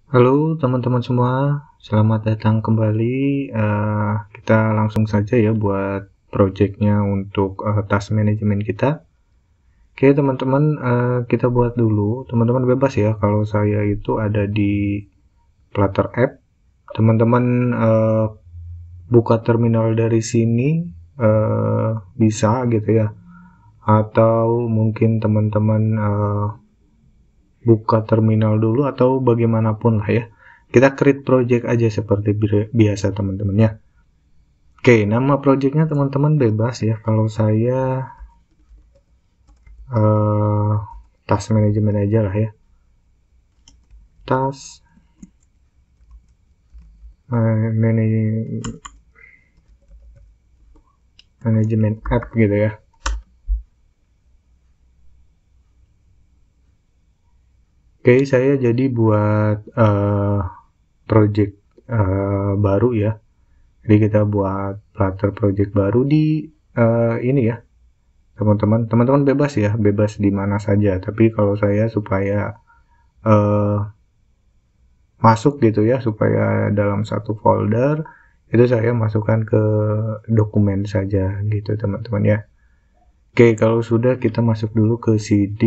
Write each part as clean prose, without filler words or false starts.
Halo teman-teman semua, selamat datang kembali. Kita langsung saja ya buat projectnya untuk task manajemen kita. Oke teman-teman, kita buat dulu. Teman-teman bebas ya kalau saya itu ada di Flutter App. Teman-teman buka terminal dari sini bisa gitu ya. Atau mungkin teman-teman buka terminal dulu atau bagaimanapun lah ya. Kita create project aja seperti biasa teman-teman ya. Oke, nama projectnya teman-teman bebas ya. Kalau saya task management aja lah ya. Task management app gitu ya. Oke, saya jadi buat project baru ya. Jadi kita buat Flutter project baru di ini ya, teman-teman bebas ya, bebas di mana saja. Tapi kalau saya supaya masuk gitu ya, supaya dalam satu folder itu saya masukkan ke dokumen saja gitu teman-teman ya. Oke, kalau sudah kita masuk dulu ke CD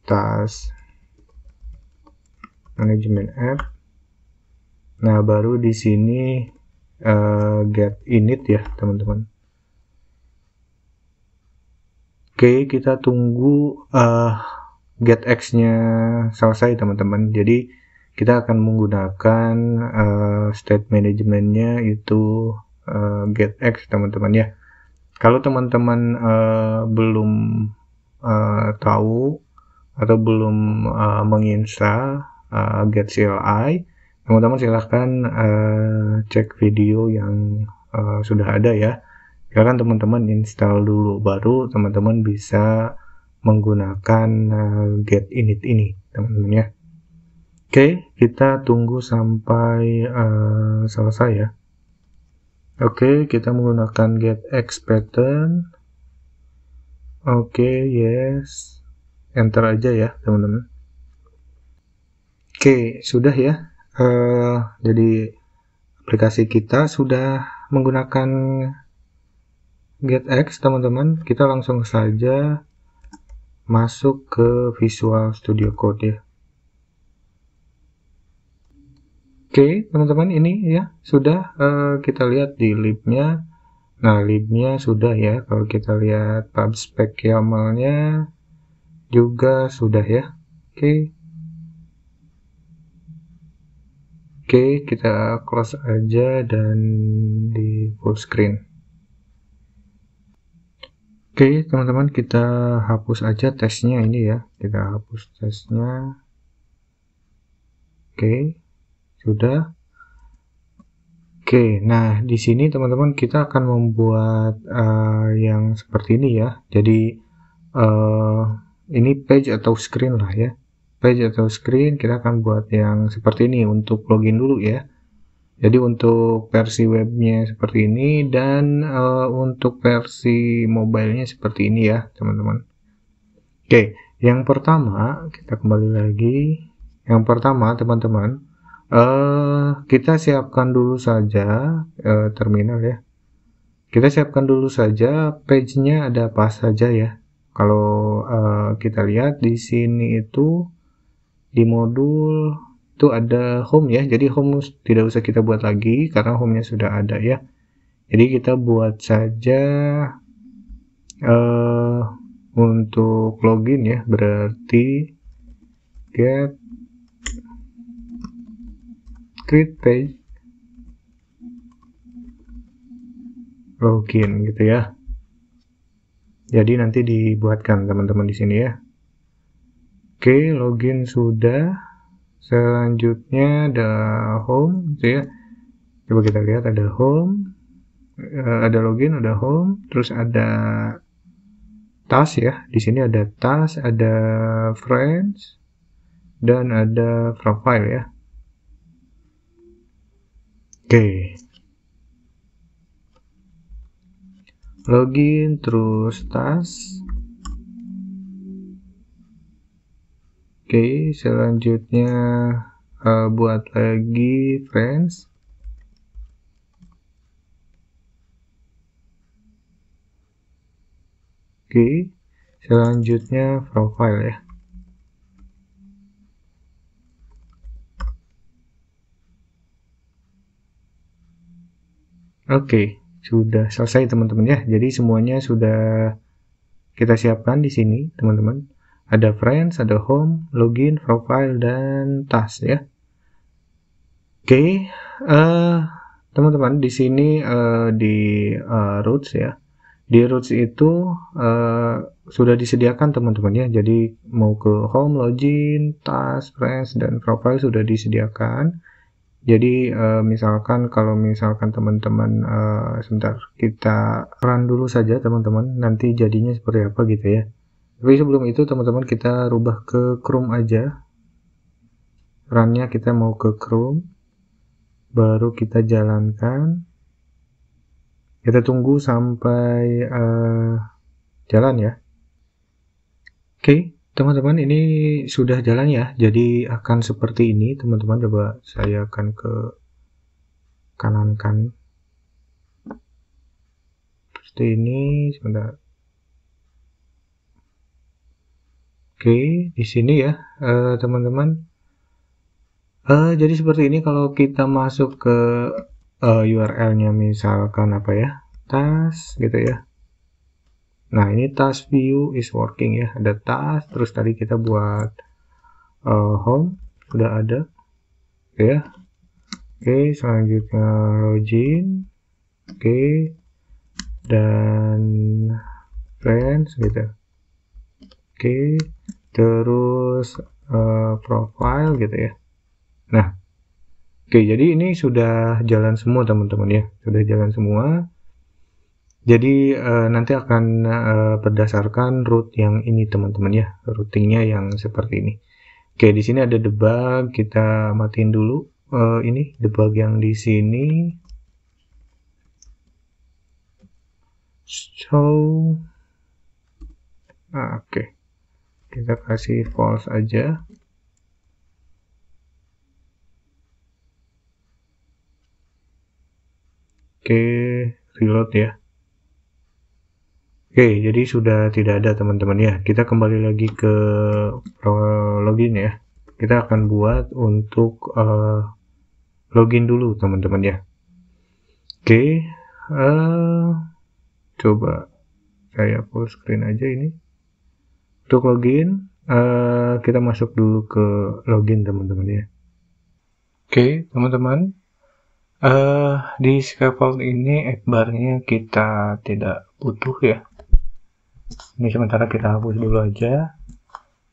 task management app. Nah, baru di sini get init ya teman-teman. Oke, kita tunggu getX-nya selesai teman-teman. Jadi kita akan menggunakan state manajemennya itu getX teman-teman ya. Kalau teman-teman belum tahu atau belum menginstal get CLI, teman-teman silahkan cek video yang sudah ada ya. Silahkan teman-teman install dulu, baru teman-teman bisa menggunakan get init ini teman-teman ya. Oke, kita tunggu sampai selesai ya. Oke, kita menggunakan getX pattern. Oke, yes, enter aja ya teman-teman. Oke, sudah ya. Jadi aplikasi kita sudah menggunakan getX teman-teman. Kita langsung saja masuk ke Visual Studio Code ya. Oke teman-teman, ini ya sudah kita lihat di libnya. Nah, libnya sudah ya. Kalau kita lihat pubspec YAML-nya juga sudah ya. Oke, kita close aja dan di full screen. Oke teman-teman, kita hapus aja tesnya ini ya. Kita hapus tesnya. Oke, sudah. Oke, nah di sini teman-teman kita akan membuat yang seperti ini ya. Jadi ini page atau screen lah ya. Page atau screen kita akan buat yang seperti ini untuk login dulu ya. Jadi untuk versi webnya seperti ini dan untuk versi mobilenya seperti ini ya teman-teman. Oke, yang pertama kita kembali lagi. Yang pertama teman-teman, kita siapkan dulu saja terminal ya. Kita siapkan dulu saja page-nya ada apa saja ya. Kalau kita lihat di sini itu di modul itu ada home ya. Jadi home tidak usah kita buat lagi karena home-nya sudah ada ya. Jadi kita buat saja untuk login ya, berarti get create page login gitu ya. Jadi nanti dibuatkan teman-teman di sini ya. Oke, login sudah. Selanjutnya ada home gitu ya. Coba kita lihat ada home, ada login, ada home, terus ada task ya. Di sini ada task, ada friends, dan ada profile ya. Oke. Login terus task. Oke, selanjutnya buat lagi friends. Oke, selanjutnya profile ya. Oke, sudah selesai teman-teman ya. Jadi semuanya sudah kita siapkan di sini, teman-teman. Ada friends, ada home, login, profile, dan task ya. Oke, teman-teman di sini di roots ya. Di roots itu sudah disediakan teman-teman ya. Jadi mau ke home, login, task, friends, dan profile sudah disediakan. Jadi misalkan kalau misalkan teman-teman sebentar kita run dulu saja teman-teman, nanti jadinya seperti apa gitu ya. Tapi sebelum itu teman-teman kita rubah ke Chrome aja. Runnya kita mau ke Chrome, baru kita jalankan. Kita tunggu sampai jalan ya. Oke, teman-teman ini sudah jalan ya. Jadi akan seperti ini teman-teman. Coba saya akan ke kanankan. Seperti ini sebentar. Oke, di sini ya teman-teman. Jadi seperti ini kalau kita masuk ke URL-nya misalkan apa ya, task gitu ya. Nah ini task view is working ya, ada task, terus tadi kita buat home sudah ada ya. Oke, selanjutnya login, oke, dan friends gitu. Oke, terus profile gitu ya. Nah, oke, jadi ini sudah jalan semua teman-teman ya, sudah jalan semua. Jadi nanti akan berdasarkan root yang ini teman-teman ya, routingnya yang seperti ini. Oke, di sini ada debug, kita matiin dulu ini debug yang di sini. So, oke, kita kasih false aja. Oke, reload ya. Oke, jadi sudah tidak ada teman-teman ya. Kita kembali lagi ke login ya. Kita akan buat untuk login dulu teman-teman ya. Oke, coba saya full screen aja ini. Untuk login, kita masuk dulu ke login teman-teman ya. Oke, teman-teman. Di scaffold ini X-bar-nya kita tidak butuh ya. Ini sementara kita hapus dulu aja.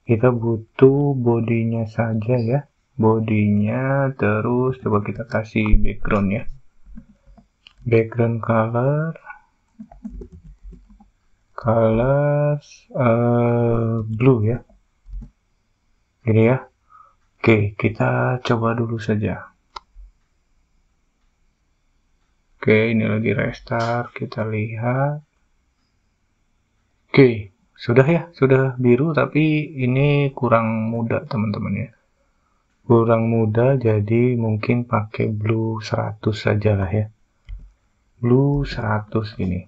Kita butuh bodinya saja ya. Bodinya, terus coba kita kasih background ya. Background color blue ya. Gini ya. Oke, kita coba dulu saja. Oke, ini lagi restart, kita lihat. Oke, sudah ya, sudah biru, tapi ini kurang muda teman-teman ya. Kurang muda, jadi mungkin pakai blue 100 saja lah ya. Blue 100 ini.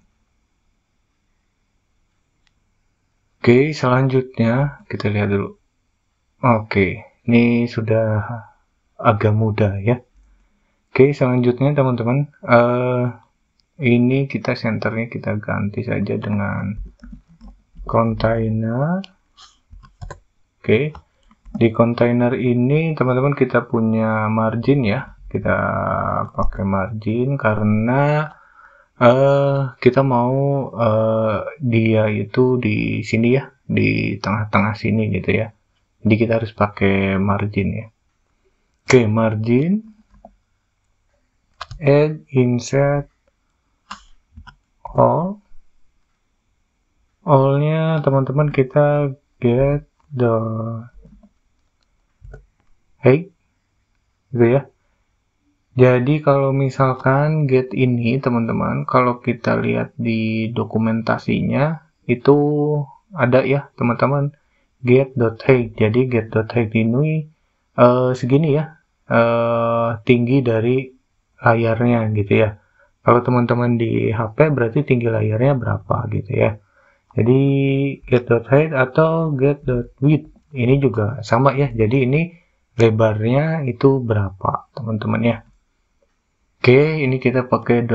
Oke, selanjutnya kita lihat dulu. Oke, ini sudah agak muda ya. Oke, selanjutnya teman-teman, ini kita senternya kita ganti saja dengan container. Oke, di container ini teman-teman kita punya margin ya. Kita pakai margin karena kita mau dia itu di sini ya, di tengah-tengah sini gitu ya. Jadi kita harus pakai margin ya. Oke, margin, add insert all-nya teman-teman kita get the height gitu ya. Jadi kalau misalkan get ini teman-teman, kalau kita lihat di dokumentasinya itu ada ya teman-teman, get.height. Jadi get.height ini segini ya, tinggi dari layarnya gitu ya. Kalau teman-teman di HP berarti tinggi layarnya berapa gitu ya. Jadi get.height atau get.width ini juga sama ya. Jadi ini lebarnya itu berapa teman-teman ya. Oke, ini kita pakai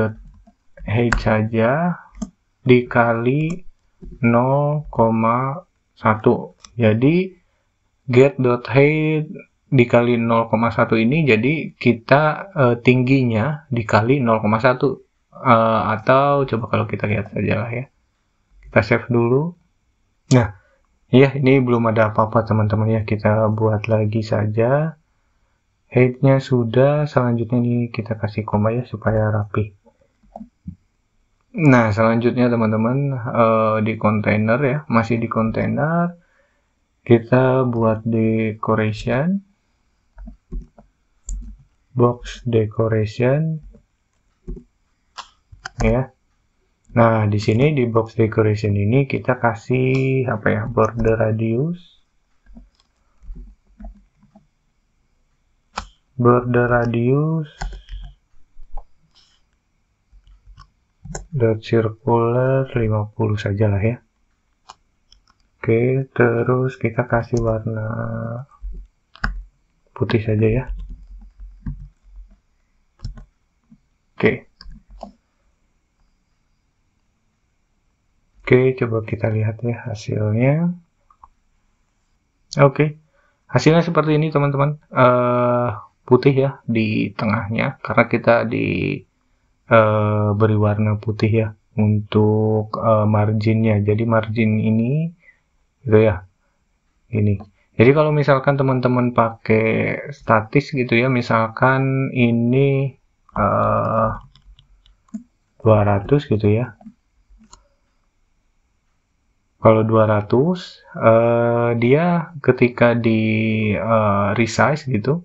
.height saja dikali 0,1. Jadi get.height dikali 0,1 ini jadi kita tingginya dikali 0,1 atau coba kalau kita lihat saja lah ya. Kita save dulu. Nah, ya ini belum ada apa-apa teman-teman ya. Kita buat lagi saja. Height-nya sudah, selanjutnya ini kita kasih koma ya supaya rapi. Nah, selanjutnya teman-teman di kontainer ya, masih di kontainer. Kita buat decoration. Box decoration. Ya. Nah, di sini di box decoration ini kita kasih apa ya? Border radius. Border radius dot circular 50 saja lah ya. Oke, terus kita kasih warna putih saja ya. Oke, coba kita lihat ya hasilnya. Oke, hasilnya seperti ini teman-teman. Putih ya di tengahnya karena kita beri warna putih ya untuk marginnya. Jadi margin ini gitu ya, ini. Jadi kalau misalkan teman-teman pakai statis gitu ya, misalkan ini 200 gitu ya. Kalau 200 dia ketika di resize gitu,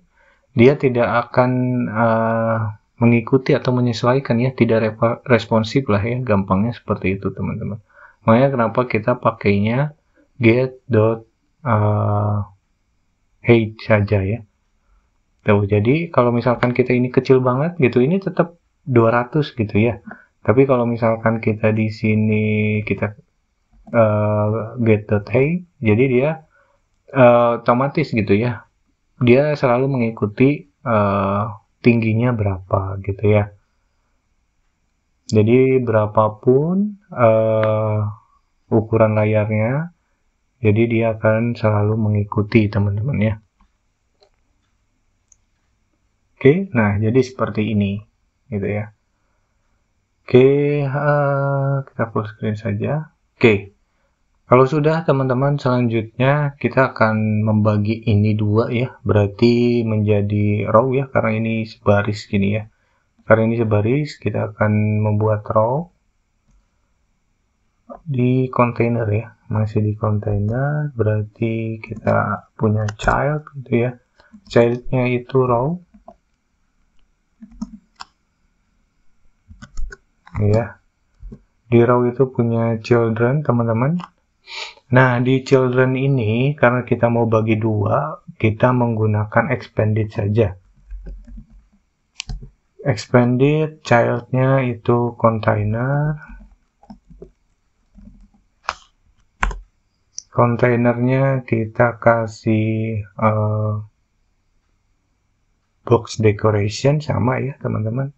dia tidak akan mengikuti atau menyesuaikan ya, tidak responsif lah ya, gampangnya seperti itu teman-teman. Makanya kenapa kita pakainya get.height saja ya. Tuh, jadi kalau misalkan kita ini kecil banget gitu, ini tetap 200 gitu ya. Tapi kalau misalkan kita di sini kita get.height, jadi dia otomatis gitu ya. Dia selalu mengikuti tingginya berapa gitu ya. Jadi berapapun ukuran layarnya, jadi dia akan selalu mengikuti teman-teman ya. Oke, nah jadi seperti ini gitu ya. Oke, kita full screen saja. Oke, kalau sudah teman-teman, selanjutnya kita akan membagi ini dua ya, berarti menjadi row ya, karena ini sebaris gini ya. Karena ini sebaris, kita akan membuat row di container ya, masih di container, berarti kita punya child gitu ya. Childnya itu row ya. Di row itu punya children teman-teman. Nah, di children ini karena kita mau bagi dua, kita menggunakan expanded saja. Expanded, childnya itu container. Kontainernya kita kasih box decoration sama ya teman-teman.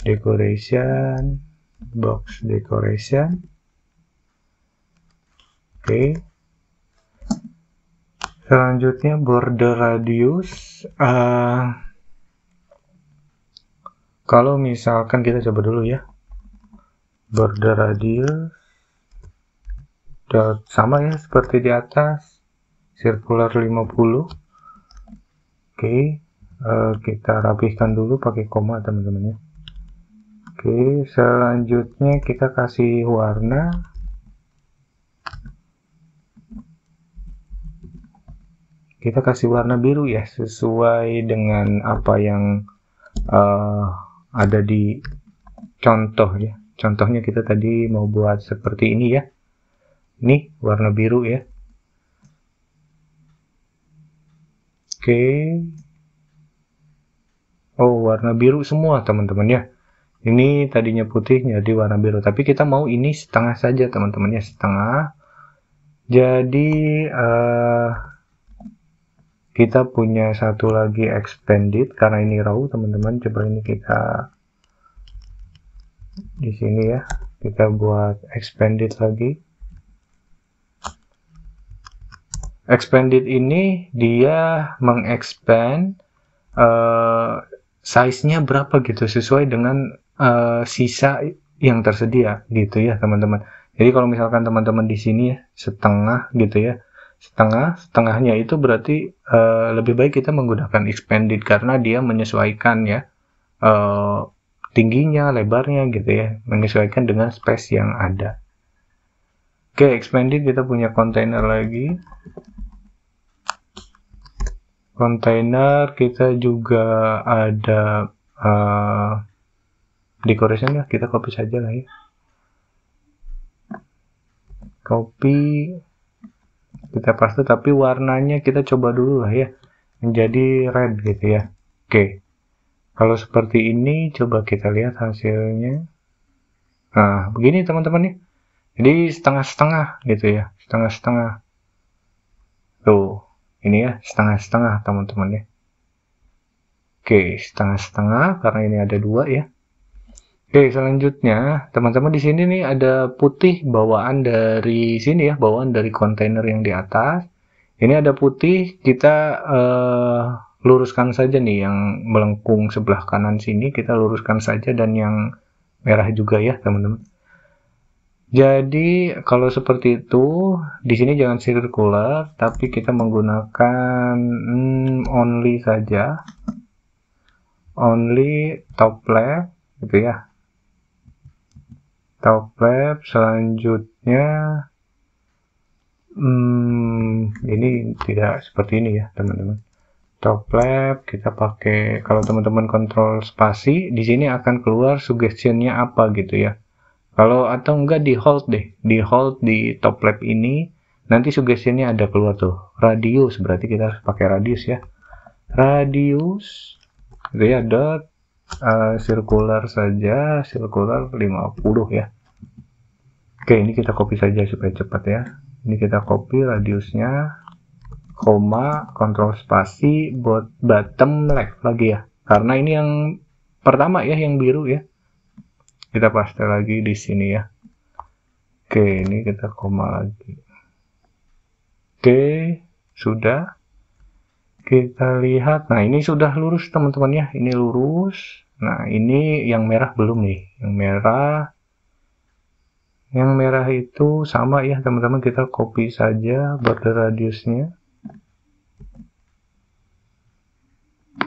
Decoration, box decoration. Oke. Selanjutnya border radius. Kalau misalkan kita coba dulu ya. Border radius sama ya seperti di atas. Circular 50. Oke. Kita rapihkan dulu pakai koma teman-teman ya. Oke, selanjutnya kita kasih warna. Kita kasih warna biru ya, sesuai dengan apa yang ada di contoh ya. Contohnya kita tadi mau buat seperti ini ya. Ini warna biru ya. Oke. Oh, warna biru semua teman-teman ya. Ini tadinya putih jadi warna biru, tapi kita mau ini setengah saja teman-teman ya, setengah. Jadi kita punya satu lagi expanded karena ini raw teman-teman. Coba ini kita di sini ya, kita buat expanded lagi. Expanded ini dia mengexpand size-nya berapa gitu sesuai dengan sisa yang tersedia gitu ya teman-teman. Jadi kalau misalkan teman-teman di sini ya setengah gitu ya, setengahnya itu berarti lebih baik kita menggunakan expanded karena dia menyesuaikan ya tingginya, lebarnya gitu ya, menyesuaikan dengan space yang ada. Oke, expanded kita punya container lagi. Container kita juga ada decoration ya, kita copy saja lah ya. Copy, kita paste, tapi warnanya kita coba dulu lah ya, menjadi red gitu ya. Oke, kalau seperti ini coba kita lihat hasilnya. Nah, begini teman-teman nih. Jadi setengah-setengah gitu ya, setengah-setengah. Tuh, ini ya setengah-setengah teman-teman ya. Oke, setengah-setengah karena ini ada dua ya. Oke, selanjutnya teman-teman di sini nih ada putih bawaan dari sini ya, bawaan dari kontainer yang di atas. Ini ada putih, kita luruskan saja nih yang melengkung sebelah kanan sini, kita luruskan saja, dan yang merah juga ya teman-teman. Jadi kalau seperti itu, di sini jangan circular, tapi kita menggunakan only saja, only top left gitu ya. Top left, selanjutnya ini tidak seperti ini ya teman-teman. Top left kita pakai, kalau teman-teman kontrol spasi di sini akan keluar suggestionnya apa gitu ya. Kalau atau enggak di hold deh, di hold di top left ini nanti suggestionnya ada keluar tuh, radius, berarti kita harus pakai radius ya. Radius gitu ya, dot circular saja, circular 50 ya. Oke, ini kita copy saja supaya cepat ya. Ini kita copy radiusnya, koma, kontrol spasi, buat bottom left lagi ya. Karena ini yang pertama ya, yang biru ya. Kita paste lagi di sini ya. Oke, ini kita koma lagi. Oke, sudah. Kita lihat, nah ini sudah lurus teman-teman ya. Ini lurus. Nah, ini yang merah belum nih. Yang merah itu sama ya teman-teman, kita copy saja border radiusnya.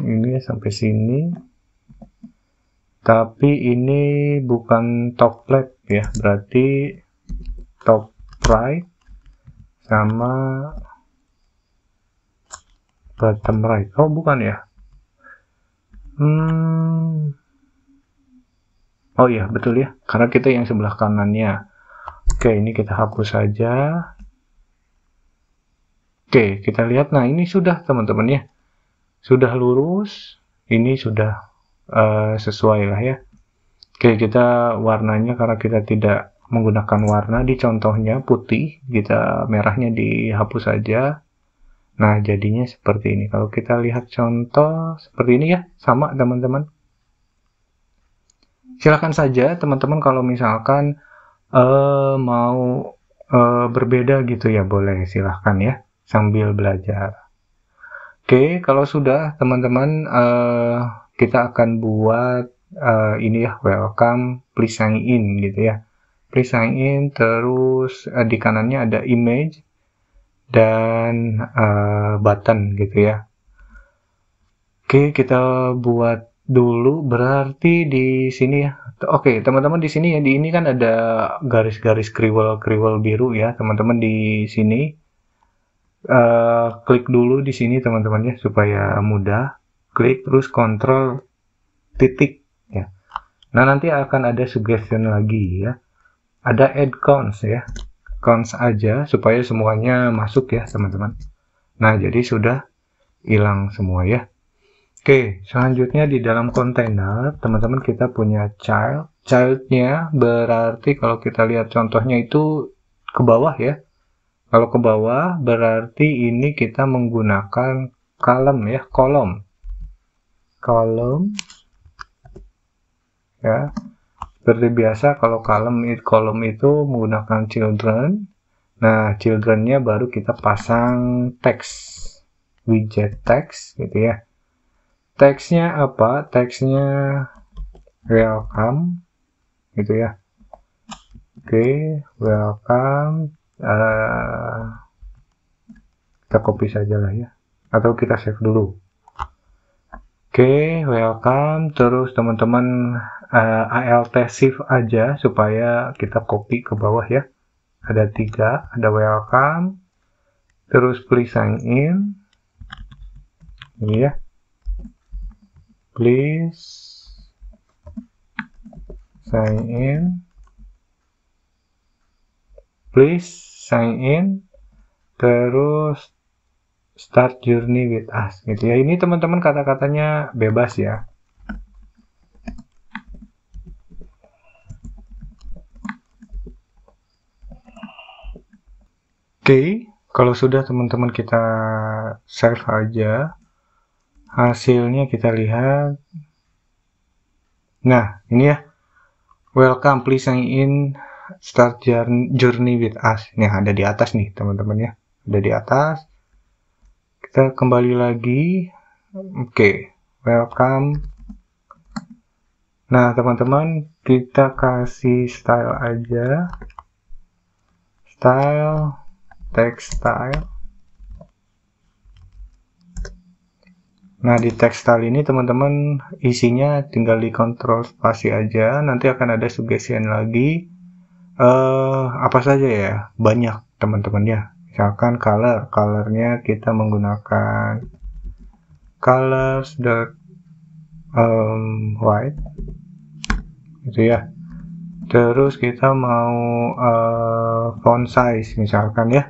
Ini sampai sini. Tapi ini bukan top left ya, berarti top right sama bottom right. Oh, bukan ya. Oh iya, betul ya. Karena kita yang sebelah kanannya. Oke, ini kita hapus saja. Oke, kita lihat. Nah, ini sudah teman-teman ya. Sudah lurus. Ini sudah sesuai lah ya. Oke, kita warnanya karena kita tidak menggunakan warna di contohnya putih, kita merahnya dihapus saja. Nah, jadinya seperti ini. Kalau kita lihat contoh seperti ini ya, sama teman-teman. Silakan saja teman-teman kalau misalkan mau berbeda gitu ya, boleh silahkan ya sambil belajar. Oke, kalau sudah teman-teman kita akan buat ini ya, welcome, please sign in gitu ya. Please sign in, terus di kanannya ada image dan button gitu ya. Oke, kita buat dulu, berarti di sini ya. Oke, teman-teman di sini ya, di ini kan ada garis-garis kriwel biru ya, teman-teman di sini. Klik dulu di sini teman-teman ya supaya mudah. Klik terus kontrol titik ya. Nah, nanti akan ada suggestion lagi ya. Ada add cons ya. Cons aja supaya semuanya masuk ya, teman-teman. Nah, jadi sudah. hilang semua ya. Oke, selanjutnya di dalam kontainer, teman-teman kita punya child. Child-nya berarti kalau kita lihat contohnya itu ke bawah ya. Kalau ke bawah berarti ini kita menggunakan column ya, kolom ya. Seperti biasa kalau kolom itu menggunakan children. Nah, children-nya baru kita pasang teks, widget teks gitu ya. Teksnya apa? Teksnya welcome gitu ya. Oke, welcome. Kita copy saja lah ya, atau kita save dulu. Oke, welcome. Terus teman-teman alt shift aja supaya kita copy ke bawah ya. Ada 3, ada welcome. Terus please sign in. Ini ya. Please sign in. Please sign in. Terus start journey with us gitu ya. Ini teman-teman kata-katanya bebas ya. Oke, kalau sudah teman-teman kita save aja. Hasilnya kita lihat. Nah, ini ya. Welcome, please sign in, start journey with us. Nih, ada di atas nih, teman-teman ya. Ada di atas. Kita kembali lagi. Oke, welcome. Nah, teman-teman, kita kasih style aja. Style, text style. Nah, di text style ini teman-teman isinya tinggal di kontrol spasi aja. Nanti akan ada suggestion lagi. Apa saja ya? Banyak teman-teman ya. Misalkan colornya kita menggunakan colors white gitu ya. Terus kita mau font size misalkan ya.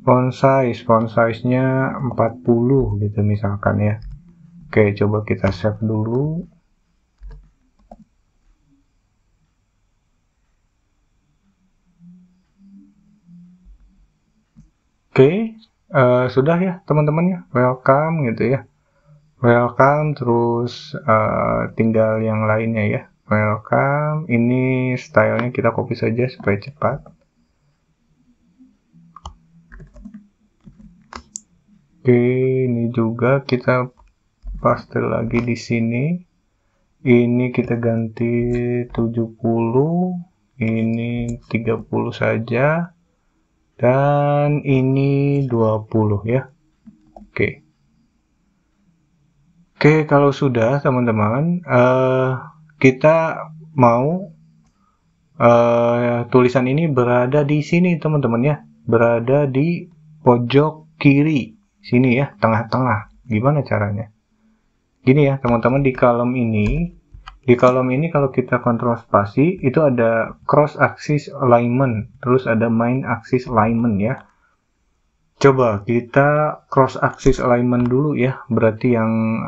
Font size-nya 40 gitu misalkan ya. Oke, coba kita save dulu. Oke, sudah ya teman-teman ya. Welcome gitu ya. Welcome, terus tinggal yang lainnya ya. Welcome, ini stylenya kita copy saja supaya cepat. Oke, ini juga kita paste lagi di sini. Ini kita ganti 70, ini 30 saja, dan ini 20 ya. Oke. Oke, kalau sudah teman-teman, kita mau tulisan ini berada di sini teman-teman ya, berada di pojok kiri sini ya, tengah-tengah. Gimana caranya? Gini ya teman-teman, di kolom ini kalau kita kontrol spasi itu ada cross axis alignment, terus ada main axis alignment ya. Coba kita cross axis alignment dulu ya, berarti yang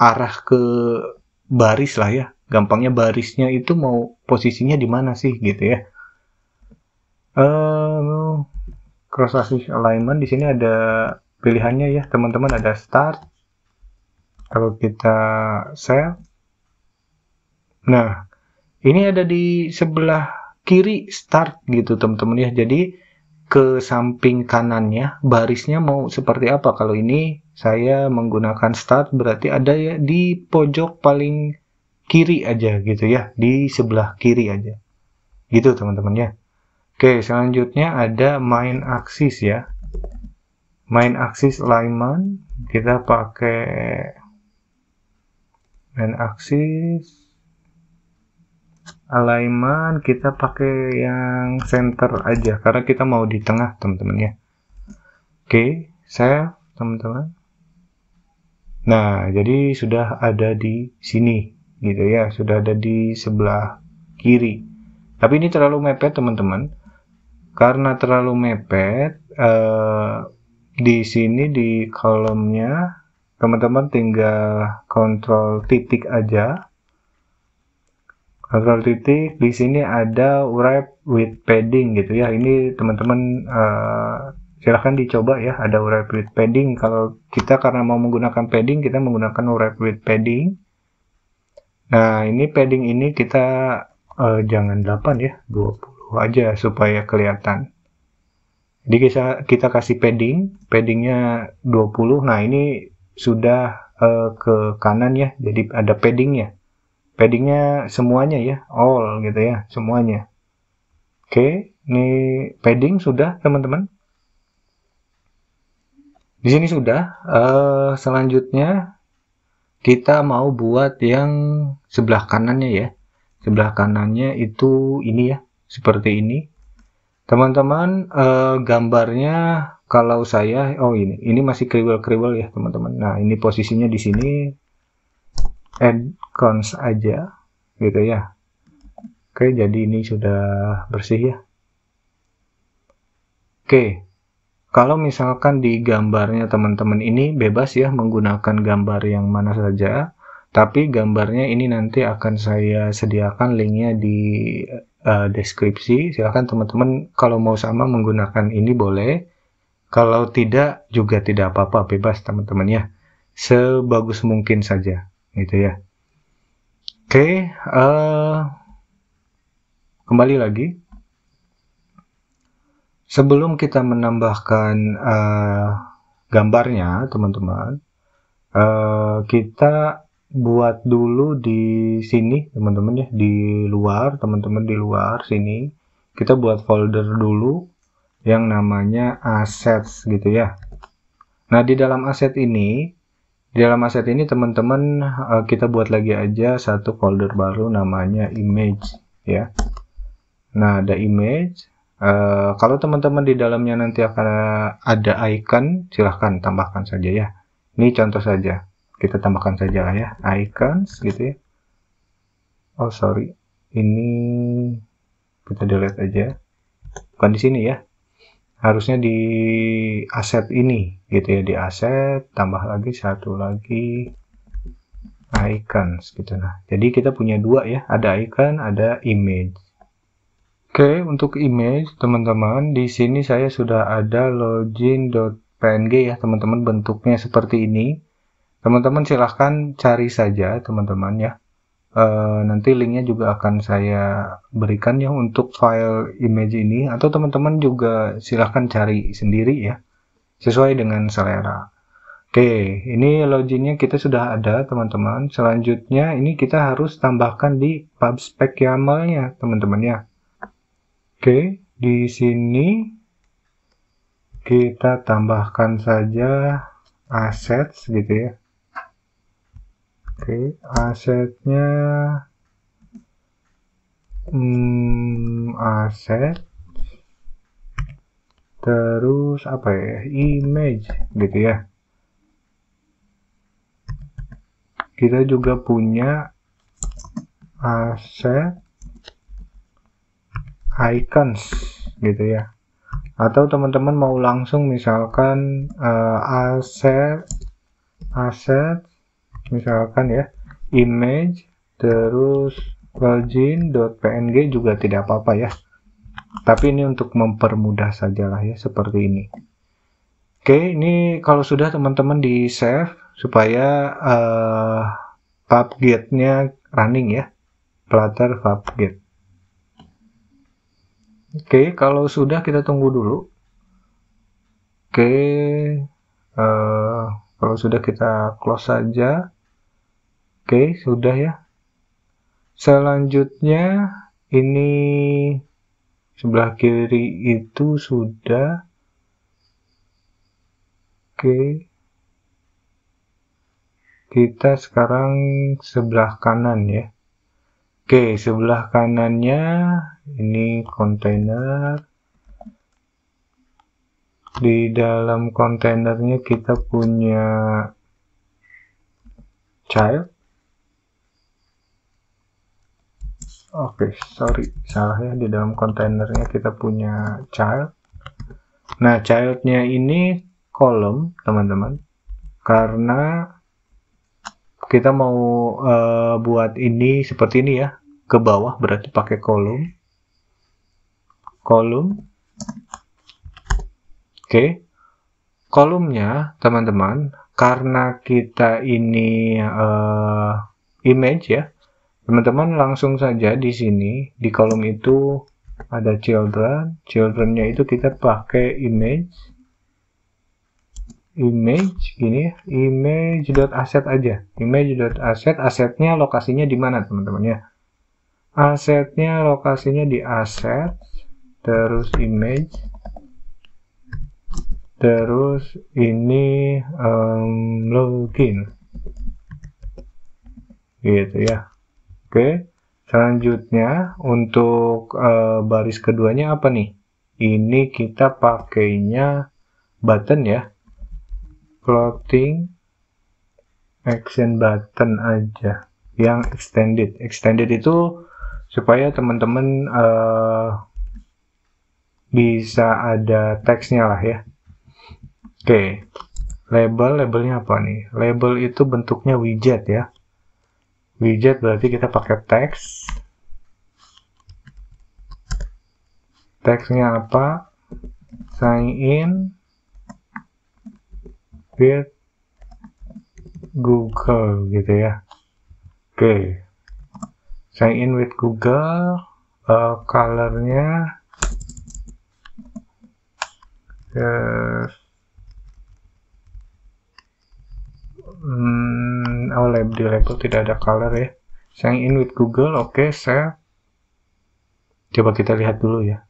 arah ke baris lah ya. Gampangnya barisnya itu mau posisinya di mana sih gitu ya. Cross axis alignment di sini ada pilihannya ya teman-teman, ada start. Kalau kita save, nah ini ada di sebelah kiri start gitu teman-teman ya. Jadi ke samping kanannya barisnya mau seperti apa. Kalau ini saya menggunakan start, berarti ada ya di pojok paling kiri aja gitu ya, di sebelah kiri aja gitu teman-teman ya. Oke, selanjutnya ada main axis ya. Main axis alignment, kita pakai main axis alignment, kita pakai yang center aja karena kita mau di tengah teman-teman ya. Oke, save teman-teman. Nah, jadi sudah ada di sini gitu ya, sudah ada di sebelah kiri. Tapi ini terlalu mepet teman-teman. Karena terlalu mepet, di sini di kolomnya teman-teman tinggal kontrol titik aja. Kontrol titik, di sini ada wrap with padding gitu ya. Ini teman-teman silahkan dicoba ya, ada wrap with padding. Kalau kita karena mau menggunakan padding, kita menggunakan wrap with padding. Nah, ini padding ini kita jangan 8 ya, 20 aja supaya kelihatan. Jadi kita kasih paddingnya 20. Nah, ini sudah ke kanan ya, jadi ada paddingnya. Paddingnya semuanya ya, all gitu ya, semuanya. Oke, ini padding sudah teman-teman. Di sini sudah. Selanjutnya kita mau buat yang sebelah kanannya ya. Sebelah kanannya itu ini ya, seperti ini. Teman-teman, gambarnya kalau saya, oh ini masih kriwel-kriwel ya teman-teman. Nah, ini posisinya di sini. Add cons aja gitu ya. Oke, jadi ini sudah bersih ya. Oke, kalau misalkan di gambarnya teman-teman ini bebas ya menggunakan gambar yang mana saja, tapi gambarnya ini nanti akan saya sediakan linknya di deskripsi. Silahkan teman-teman kalau mau sama menggunakan ini boleh, kalau tidak juga tidak apa-apa, bebas teman-teman ya, sebagus mungkin saja gitu ya. Oke, kembali lagi. Sebelum kita menambahkan gambarnya, teman-teman, kita buat dulu di sini, teman-teman ya, di luar, teman-teman di luar sini, kita buat folder dulu yang namanya assets gitu ya. Nah, di dalam aset ini, teman-teman kita buat lagi aja satu folder baru namanya image ya. Nah, ada image. Kalau teman-teman di dalamnya nanti akan ada icon, silahkan tambahkan saja ya. Ini contoh saja, kita tambahkan saja lah ya, icons gitu ya. Oh sorry, ini kita delete aja. Bukan di sini ya. Harusnya di aset ini gitu ya, di aset tambah lagi satu lagi icons gitu. Nah, jadi kita punya dua ya, ada icon, ada image. Oke, untuk image teman-teman di sini saya sudah ada login.png ya teman-teman, bentuknya seperti ini. Teman-teman silahkan cari saja teman-teman ya. Nanti linknya juga akan saya berikan ya untuk file image ini, atau teman-teman juga silahkan cari sendiri ya sesuai dengan selera. Oke, ini loginnya kita sudah ada teman-teman. Selanjutnya ini kita harus tambahkan di pubspec YAML-nya teman-teman ya. Oke, di sini kita tambahkan saja assets gitu ya. Oke, asetnya aset terus apa ya, image gitu ya. Kita juga punya aset icons gitu ya. Atau teman-teman mau langsung misalkan aset misalkan ya, image terus login.png juga tidak apa-apa ya. Tapi ini untuk mempermudah sajalah ya, seperti ini. Oke, ini kalau sudah teman-teman di save supaya pubget-nya running ya, Flutter pubget. Oke, kalau sudah kita tunggu dulu. Oke, kalau sudah kita close saja. Oke, sudah ya. Selanjutnya ini sebelah kiri itu sudah. Oke. Kita sekarang sebelah kanan ya. Oke, sebelah kanannya ini kontainer. Di dalam kontainernya kita punya child. Oke, sorry, salah ya. Di dalam kontainernya kita punya child. Nah, childnya ini kolom, teman-teman, karena kita mau buat ini seperti ini ya, ke bawah berarti pakai kolom. Oke. Kolomnya, teman-teman, karena kita ini image ya, teman-teman langsung saja di sini di kolom itu ada childrennya itu kita pakai image gini, image.asset aja, image.asset. asetnya lokasinya di mana, teman-teman ya? Asetnya lokasinya di asset, terus image, terus ini login gitu ya. Oke, selanjutnya untuk baris keduanya apa nih? Ini kita pakainya button ya, floating action button aja yang extended itu supaya teman-teman bisa ada teksnya lah ya. Oke, labelnya apa nih? Label itu bentuknya widget ya. Widget berarti kita pakai teks. Teksnya apa? Sign in with Google gitu ya. Oke, sign in with Google. Colornya di label tidak ada color ya. Sign in with Google, oke, save. Coba kita lihat dulu ya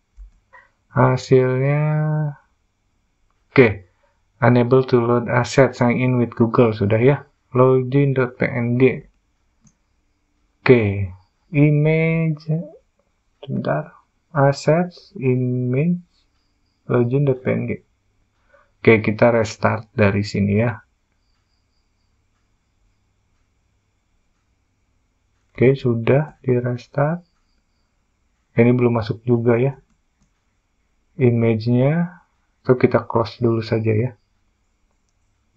hasilnya. Oke, unable to load asset, sign in with Google sudah ya. Login.png. Oke, image, sebentar, assets, image, login.png. Oke, kita restart dari sini ya. Oke, sudah di restart. Ini belum masuk juga ya image-nya. So kita close dulu saja ya.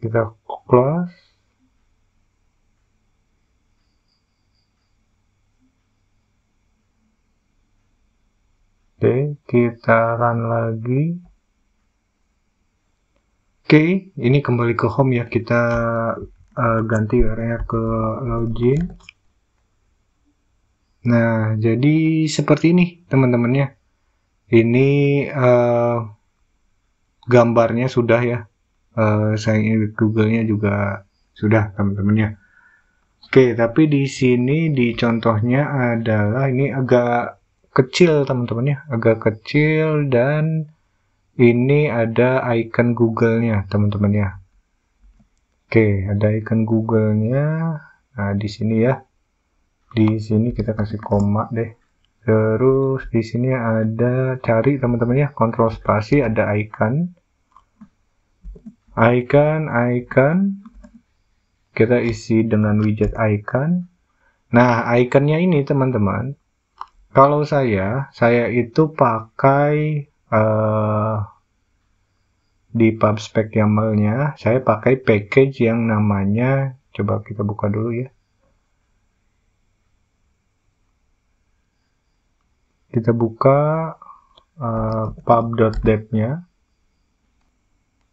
Kita close. Oke, kita run lagi. Oke, ini kembali ke home ya. Kita ganti URL ke login. Nah, jadi seperti ini teman-temannya. Ini gambarnya sudah ya. Sign in with Google-nya juga sudah, teman-temannya. Oke, tapi di sini di contohnya adalah ini agak kecil, teman-temannya. Agak kecil dan ini ada icon Google-nya, teman-temannya. Oke, ada icon Google-nya. Nah, di sini ya. Di sini kita kasih koma deh. Terus di sini ada cari, teman-teman ya, kontrol spasi, ada icon. Kita isi dengan widget icon. Nah, iconnya ini, teman-teman. Kalau saya itu pakai di PubSpec YAML-nya, saya pakai package yang namanya, coba kita buka dulu ya. Kita buka pub.dev-nya.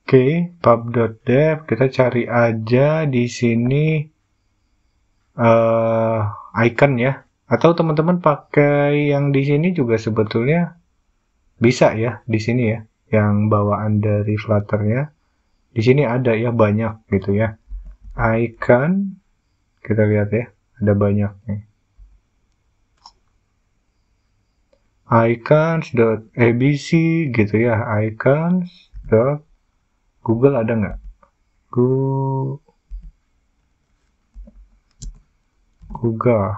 Oke, pub.dev, kita cari aja di sini icon ya. Atau teman-teman pakai yang di sini juga sebetulnya bisa ya, di sini ya, yang bawaan dari Flutter-nya. Di sini ada ya, banyak gitu ya. Icon, kita lihat ya, ada banyak nih. icons.abc gitu ya, icons.google ada nggak? Google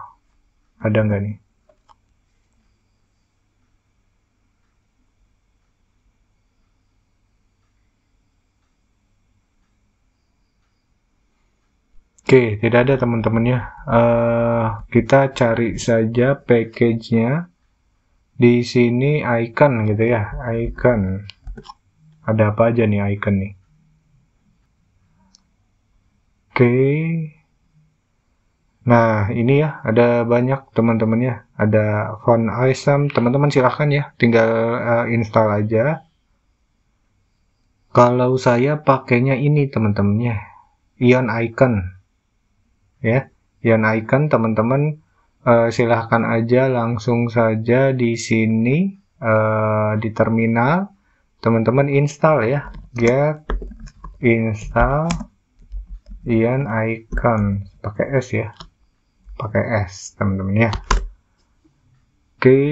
ada nggak nih? Oke, tidak ada teman-teman ya. Kita cari saja package-nya. Di sini icon gitu ya, icon. Ada apa aja nih icon nih? Oke. Nah, ini ya, ada banyak teman-teman ya. Ada font item, teman-teman silahkan ya, tinggal install aja. Kalau saya pakainya ini teman-temannya, Ion Icon. Ya, Ion Icon teman-teman silahkan aja langsung saja di sini di terminal. Teman-teman install ya, get install Ion Icon, pakai S ya. Pakai S teman-teman ya. Oke,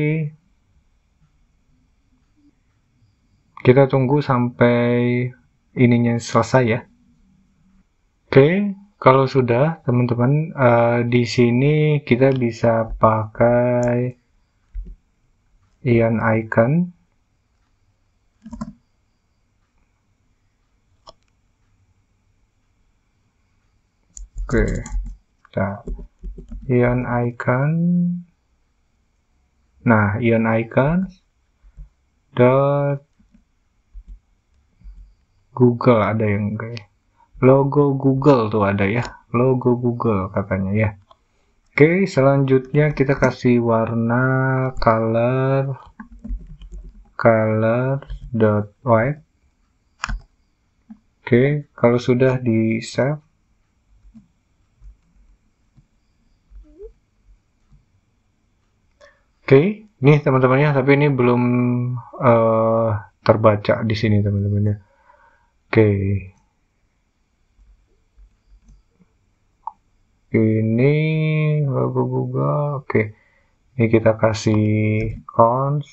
kita tunggu sampai ininya selesai ya. Oke, kalau sudah teman-teman di sini kita bisa pakai Ion Icon. Oke, nah, Ion Icon. Nah, Ion Icon dot Google ada yang kayak logo Google tuh ada ya, logo Google katanya ya. Oke, selanjutnya kita kasih warna color dot white. Oke, kalau sudah di save, oke, nih teman-temannya, tapi ini belum terbaca di sini teman-temannya. Oke, ini logo Google. Oke, ini kita kasih cons.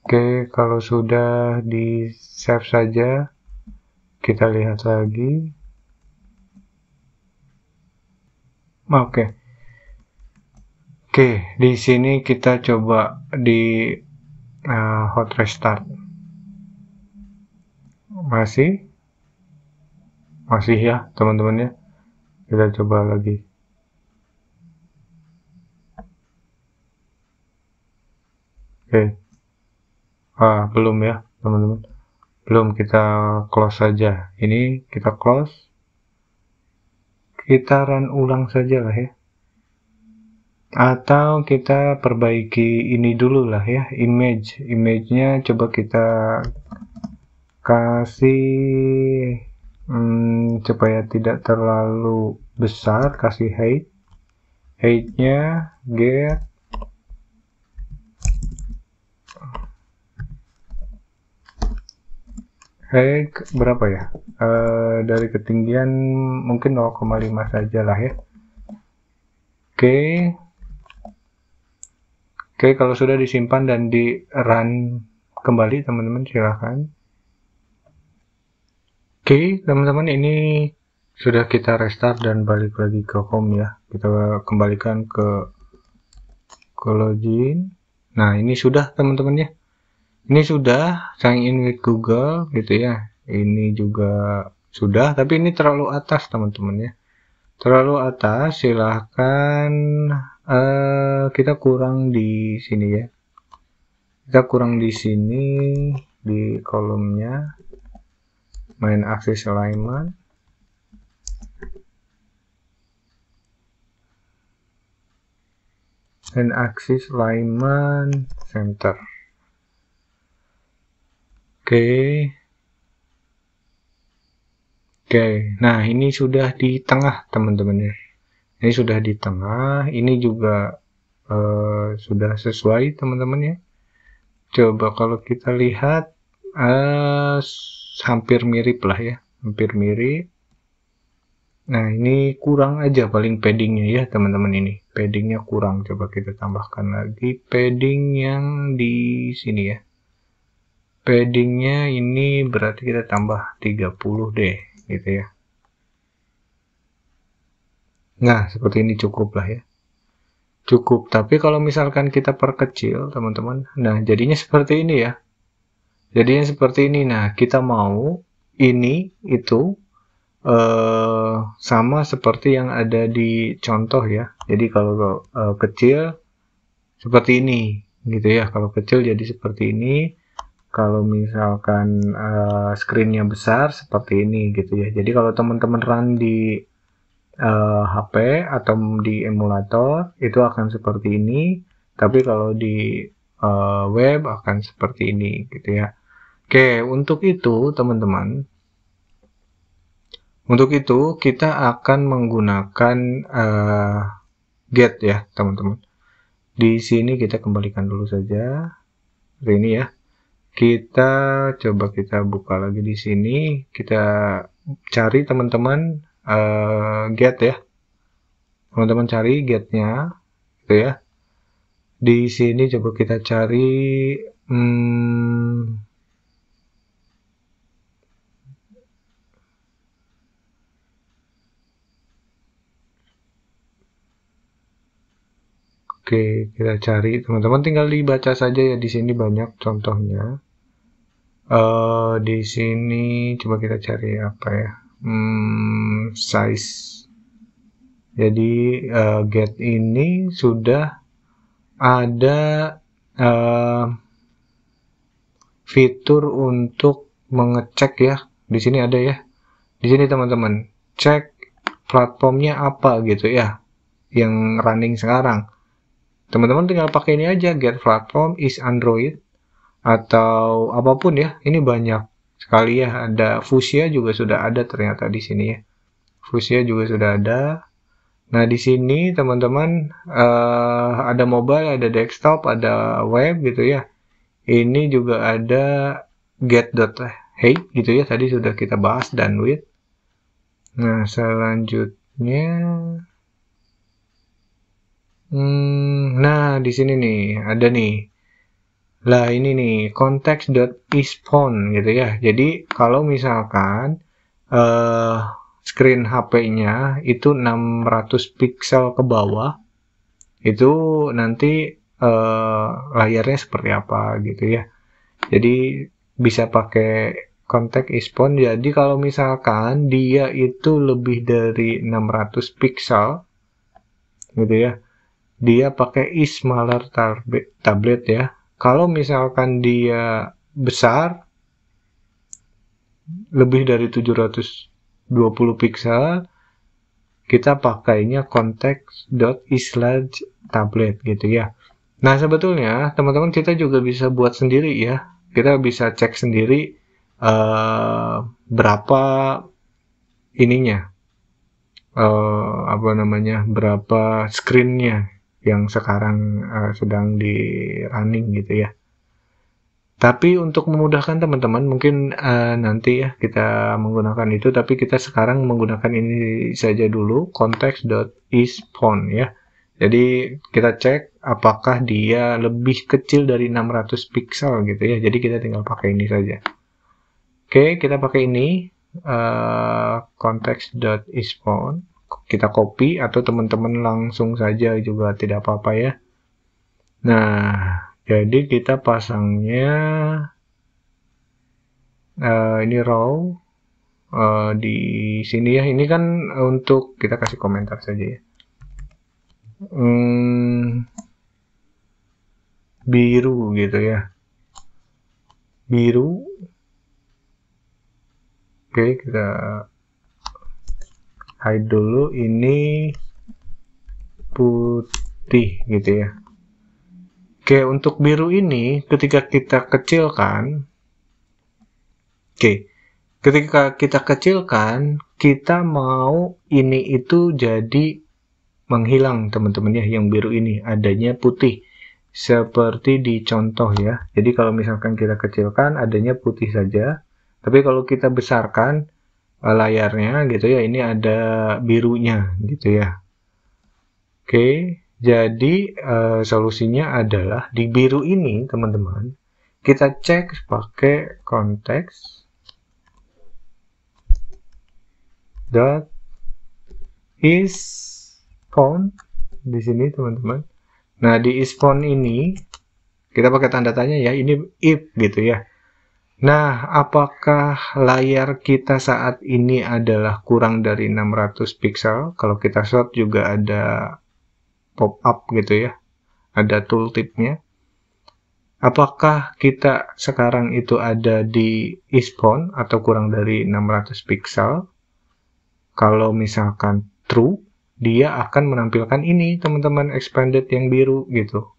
Oke, kalau sudah di save saja, kita lihat lagi. Oke. Oke, di sini kita coba di hot restart. Masih ya teman-teman ya. Kita coba lagi. Oke. Belum ya teman-teman. Belum, kita close saja. Ini kita close. Kita run ulang saja lah ya. Atau kita perbaiki ini dulu lah ya, image-nya coba kita kasih supaya tidak terlalu besar, kasih height-nya get height berapa ya, dari ketinggian mungkin 0,5 saja lah ya. Oke, kalau sudah disimpan dan di run kembali teman-teman silahkan. Oke, teman-teman, ini sudah kita restart dan balik lagi ke home ya. Kita kembalikan ke login. Nah, ini sudah teman-teman ya. Ini sudah sign in with Google gitu ya. Ini juga sudah, tapi ini terlalu atas teman-teman ya. Terlalu atas, silahkan kita kurang di sini ya. Kita kurang di sini di kolomnya main axis alignment. And axis alignment center. Oke. Nah ini sudah di tengah teman-teman ya. Ini sudah di tengah. Ini juga sudah sesuai teman-teman ya. Coba kalau kita lihat hampir mirip lah ya, hampir mirip. Nah ini kurang aja paling paddingnya ya teman-teman, ini paddingnya kurang. Coba kita tambahkan lagi padding yang di sini ya. Paddingnya ini berarti kita tambah 30 deh gitu ya. Nah seperti ini cukup lah ya, cukup. Tapi kalau misalkan kita perkecil teman-teman, nah jadinya seperti ini ya, jadinya seperti ini. Nah kita mau ini itu sama seperti yang ada di contoh ya. Jadi kalau kecil seperti ini gitu ya, kalau kecil jadi seperti ini, kalau misalkan screen-nya besar seperti ini gitu ya. Jadi kalau teman-teman run di HP atau di emulator itu akan seperti ini, tapi kalau di web akan seperti ini gitu ya. Oke, untuk itu teman-teman, kita akan menggunakan get ya teman-teman. Di sini kita kembalikan dulu saja ini ya. Kita coba kita buka lagi di sini, kita cari teman-teman get ya. Teman-teman cari getnya gitu ya. Di sini coba kita cari Oke, kita cari teman-teman, tinggal dibaca saja ya, di sini banyak contohnya. Di sini coba kita cari apa ya, size. Jadi get ini sudah ada fitur untuk mengecek ya. Di sini ada ya. Di sini teman-teman, cek platformnya apa gitu ya, yang running sekarang. Teman-teman tinggal pakai ini aja, get platform is Android atau apapun ya. Ini banyak sekali ya, ada Fuchsia juga sudah ada ternyata di sini ya. Fuchsia juga sudah ada. Nah, di sini teman-teman ada mobile, ada desktop, ada web gitu ya. Ini juga ada get.hey gitu ya, tadi sudah kita bahas dan with. Nah, selanjutnya nah di sini nih ada nih. Lah ini nih context.isphone gitu ya. Jadi kalau misalkan screen HP-nya itu 600 pixel ke bawah, itu nanti layarnya seperti apa gitu ya. Jadi bisa pakai context isphone. Jadi kalau misalkan dia itu lebih dari 600 pixel gitu ya, dia pakai eSmaller tablet ya. Kalau misalkan dia besar lebih dari 720 pixel, kita pakainya context.islarge tablet gitu ya. Nah, sebetulnya teman-teman kita juga bisa buat sendiri ya. Kita bisa cek sendiri berapa ininya, berapa screen-nya yang sekarang sedang di running gitu ya. Tapi untuk memudahkan teman-teman, mungkin nanti ya kita menggunakan itu, tapi kita sekarang menggunakan ini saja dulu, context.isphone ya. Jadi kita cek apakah dia lebih kecil dari 600 pixel gitu ya. Jadi kita tinggal pakai ini saja. Oke, kita pakai ini context.isphone. Kita copy atau teman-teman langsung saja juga tidak apa-apa ya. Nah, jadi kita pasangnya ini raw di sini ya. Ini kan untuk kita kasih komentar saja ya. Biru gitu ya. Biru. Oke, kita hide dulu. Ini putih gitu ya. Oke, untuk biru ini ketika kita kecilkan, ketika kita kecilkan, kita mau ini itu jadi menghilang teman-teman ya, yang biru ini adanya putih seperti di contoh ya. Jadi kalau misalkan kita kecilkan adanya putih saja, tapi kalau kita besarkan layarnya gitu ya, ini ada birunya gitu ya. Oke, jadi solusinya adalah di biru ini teman-teman, kita cek pakai context dot isphone di sini teman-teman. Nah, di isphone ini kita pakai tanda tanya ya, ini if gitu ya. Nah, apakah layar kita saat ini adalah kurang dari 600 pixel? Kalau kita short juga ada pop up gitu ya, ada tooltipnya. Apakah kita sekarang itu ada di is font atau kurang dari 600 pixel? Kalau misalkan true, dia akan menampilkan ini, teman-teman, expanded yang biru gitu.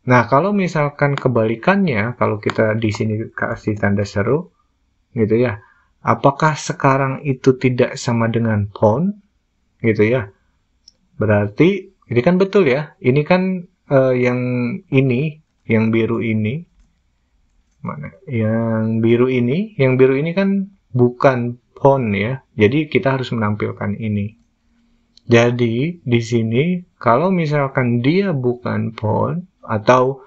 Nah, kalau misalkan kebalikannya, kalau kita di sini kasih tanda seru, gitu ya, apakah sekarang itu tidak sama dengan font, gitu ya? Berarti ini kan betul ya. Ini kan yang ini, yang biru ini, mana? Yang biru ini kan bukan font ya. Jadi kita harus menampilkan ini. Jadi di sini kalau misalkan dia bukan font atau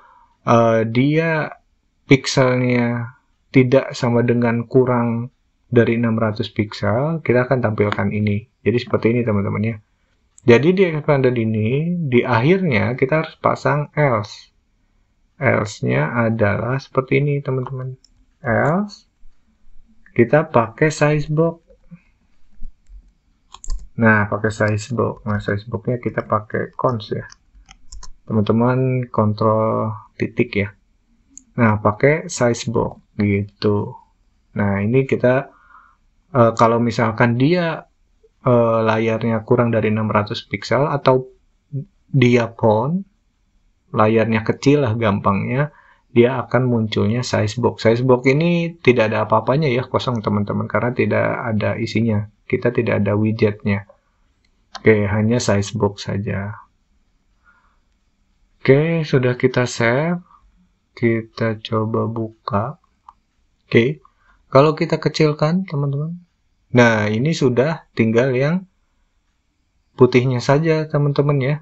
dia pixelnya tidak sama dengan kurang dari 600 pixel, kita akan tampilkan ini. Jadi seperti ini teman-teman ya. Jadi di expanded ini, di akhirnya kita harus pasang else. Else-nya adalah seperti ini teman-teman. Else, kita pakai size box. Nah, pakai size box. Nah, size box-nya kita pakai cons ya. Teman-teman kontrol titik ya. Nah, pakai size box gitu. Nah, ini kita kalau misalkan dia layarnya kurang dari 600 pixel atau dia font, layarnya kecil lah gampangnya, dia akan munculnya size box. Size box ini tidak ada apa-apanya ya, kosong teman-teman, karena tidak ada isinya. Kita tidak ada widgetnya. Oke, hanya size box saja. Oke, sudah kita save. Kita coba buka. Oke, kalau kita kecilkan teman-teman. Nah, ini sudah tinggal yang putihnya saja teman-teman ya.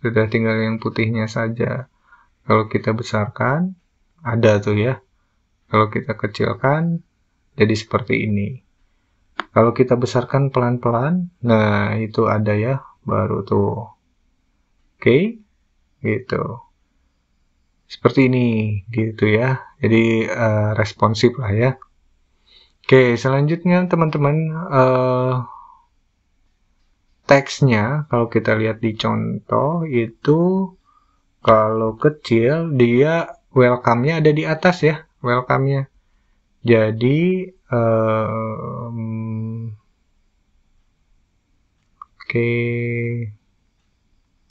Sudah tinggal yang putihnya saja. Kalau kita besarkan, ada tuh ya. Kalau kita kecilkan, jadi seperti ini. Kalau kita besarkan pelan-pelan, nah itu ada ya, baru tuh. Oke, gitu. Seperti ini, gitu ya. Jadi responsif lah ya. Oke, selanjutnya teman-teman, teksnya kalau kita lihat di contoh itu kalau kecil dia welcome-nya ada di atas ya, welcome-nya. Jadi oke,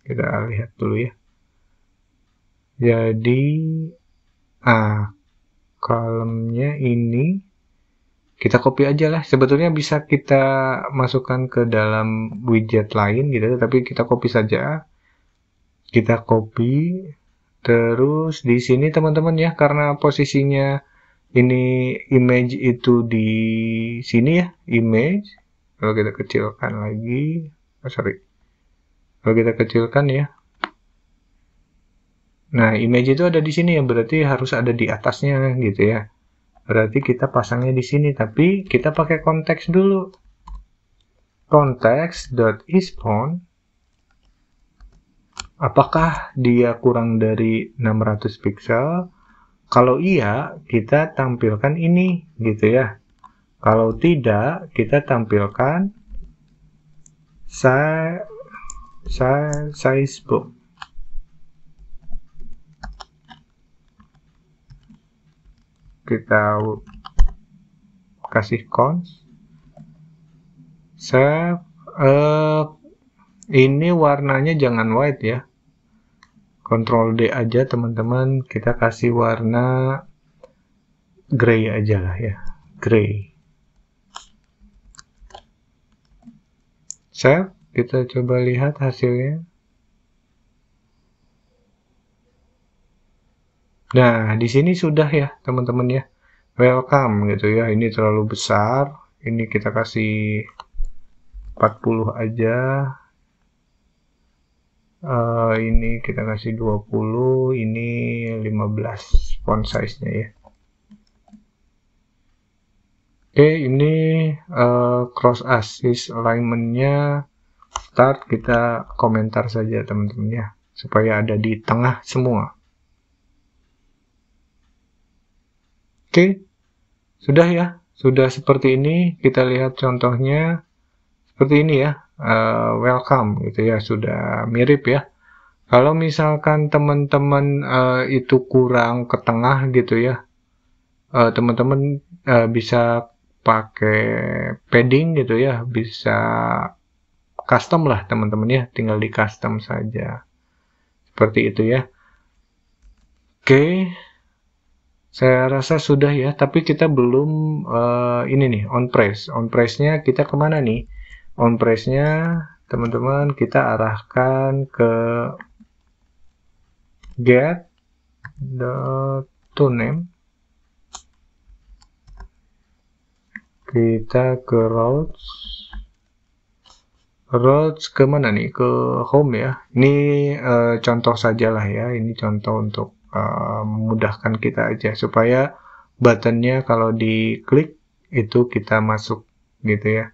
kita lihat dulu ya. Jadi kolomnya ini kita copy aja lah. Sebetulnya bisa kita masukkan ke dalam widget lain gitu, tapi kita copy saja. Kita copy. Terus di sini teman-teman ya, karena posisinya ini image itu di sini ya, image. Kalau kita kecilkan lagi, kalau kita kecilkan ya. Nah, image itu ada di sini ya, berarti harus ada di atasnya gitu ya. Berarti kita pasangnya di sini, tapi kita pakai konteks dulu. Konteks.isFont. Apakah dia kurang dari 600 pixel? Kalau iya, kita tampilkan ini gitu ya. Kalau tidak, kita tampilkan size box. Kita kasih cons. Save. Ini warnanya jangan white ya. Ctrl D aja teman-teman, kita kasih warna gray aja lah ya, gray. Save, kita coba lihat hasilnya. Nah, di sini sudah ya teman-teman ya, welcome gitu ya. Ini terlalu besar, ini kita kasih 40 aja. Ini kita kasih 20, ini 15 font size-nya ya. Oke, ini cross axis alignment-nya start, kita komentar saja teman-teman ya, supaya ada di tengah semua. Oke, sudah ya, sudah seperti ini. Kita lihat contohnya seperti ini ya. Welcome gitu ya, sudah mirip ya. Kalau misalkan teman-teman itu kurang ke tengah gitu ya, teman-teman bisa pakai padding gitu ya, bisa custom lah teman-teman ya, tinggal di custom saja. Seperti itu ya. Oke, saya rasa sudah ya, tapi kita belum ini nih, on press. On press-nya kita kemana nih? On press-nya teman-teman kita arahkan ke get toName. Kita ke routes kemana nih? Ke home ya. Ini contoh sajalah ya. Ini contoh untuk memudahkan kita aja supaya buttonnya kalau diklik itu kita masuk gitu ya.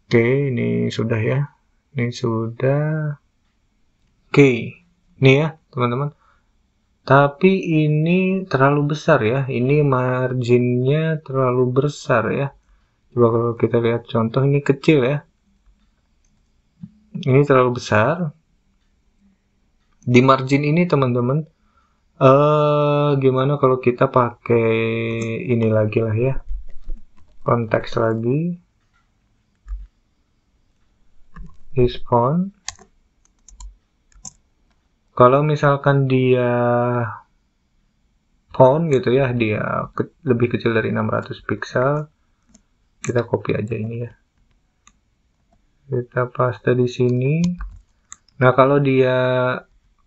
Oke, ini sudah ya. Ini sudah. Oke, ini ya teman-teman. Tapi ini terlalu besar ya. Ini marginnya terlalu besar ya. Coba kalau kita lihat contoh ini kecil ya. Ini terlalu besar. Di margin ini teman-teman, gimana kalau kita pakai ini lagi lah ya. Konteks lagi. This font. Kalau misalkan dia font gitu ya, dia lebih kecil dari 600 pixel, kita copy aja ini ya. Kita paste di sini. Nah, kalau dia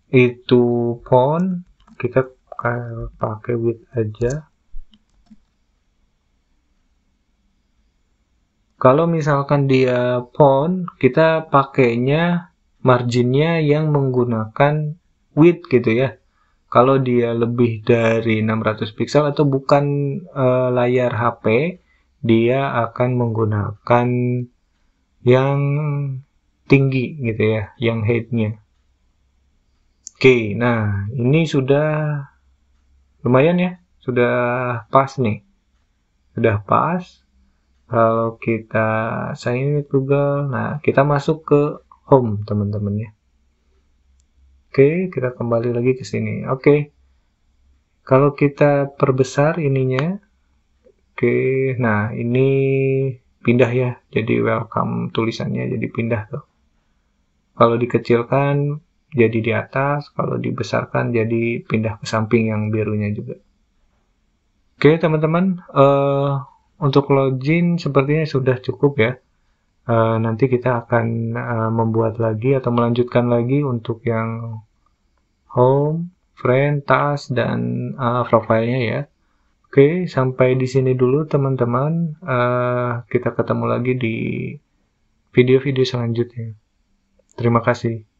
itu font, kita pakai width aja. Kalau misalkan dia font, kita pakainya marginnya yang menggunakan width gitu ya. Kalau dia lebih dari 600 pixel atau bukan layar HP, dia akan menggunakan yang tinggi gitu ya, yang height-nya. Oke, nah ini sudah lumayan ya, sudah pas nih. Sudah pas. Kalau kita sign in with Google, nah kita masuk ke home teman-teman ya. Oke, kita kembali lagi ke sini. Oke, kalau kita perbesar ininya, oke, nah ini pindah ya, jadi welcome tulisannya jadi pindah tuh. Kalau dikecilkan jadi di atas, kalau dibesarkan jadi pindah ke samping yang birunya juga. Oke teman-teman, untuk login sepertinya sudah cukup ya. Nanti kita akan membuat lagi atau melanjutkan lagi untuk yang home, friend, task, dan profile-nya ya. Oke, sampai di sini dulu teman-teman. Kita ketemu lagi di video-video selanjutnya. Terima kasih.